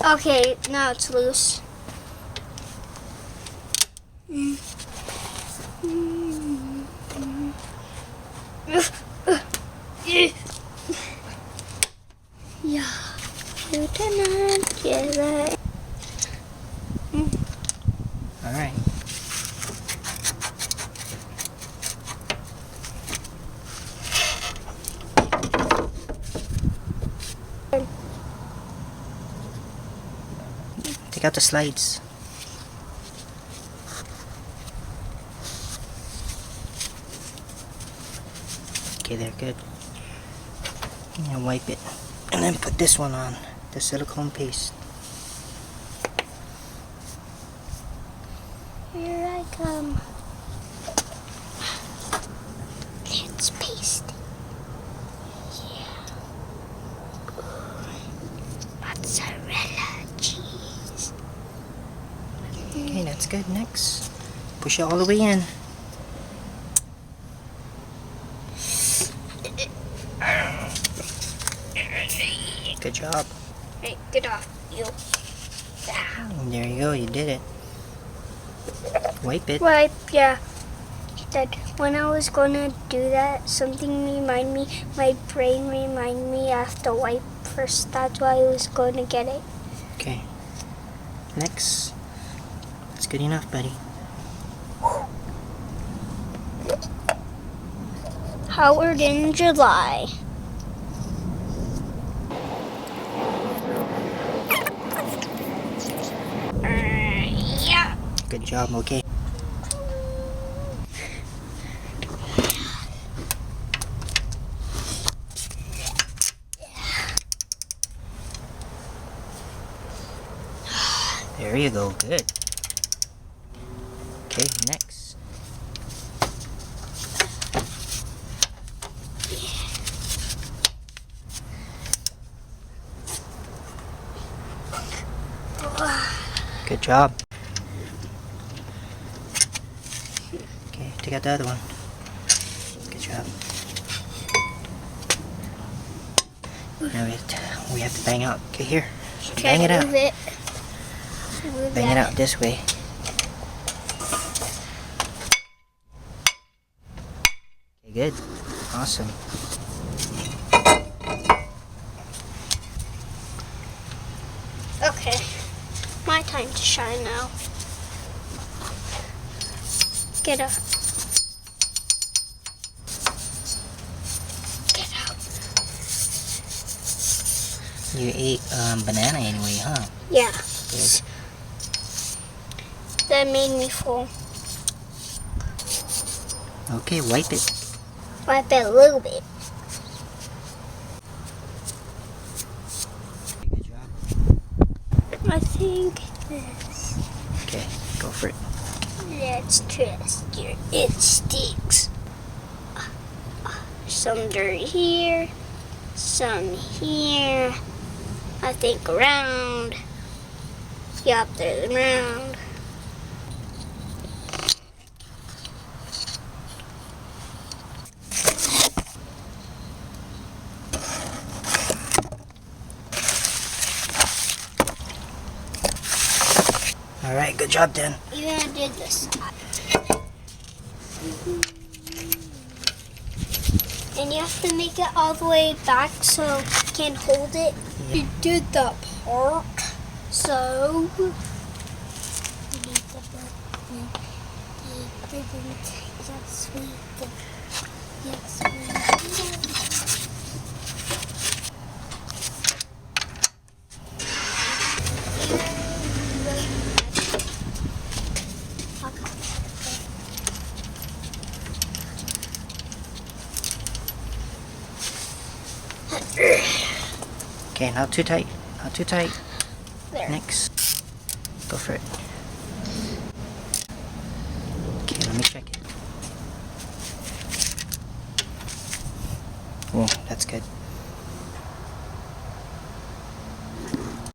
Okay, now it's loose. Yeah, Lieutenant, yeah. All right. Take out the slides. Okay, they're good. And wipe it. And then put this one on, the silicone paste. Here I come. It's pasty. Yeah. Mozzarella cheese. Okay, that's good. Next, push it all the way in. Good job. Hey, get off, you. And there you go, you did it. Wipe it. Wipe, yeah. That when I was gonna do that, something remind me, my brain remind me I have to wipe first. That's why I was gonna get it. Okay. Next. That's good enough, buddy. Howard in July. Yeah. Good job, okay. There you go, good. Okay, next. Good job. Okay, take out the other one. Good job. Now we have to bang out. Okay, here. Bang it out. Bang it out this way. Okay, good. Awesome. Okay, my time to shine now. Get up. Get up. You ate banana anyway, huh? Yeah. Good. That made me full. Okay, wipe it. Wipe it a little bit. Good job. I think this. Okay, go for it. Let's trust your instincts. Some dirt here, some here. I think around. Yup, there's around. Alright, good job, Dan. Even I did this. And you have to make it all the way back so you can hold it. Yeah. You did that part. So we need yes, we did. Yes, we did. Okay, not too tight. Not too tight. There. Next. Go for it. Okay, let me check it. Oh, that's good.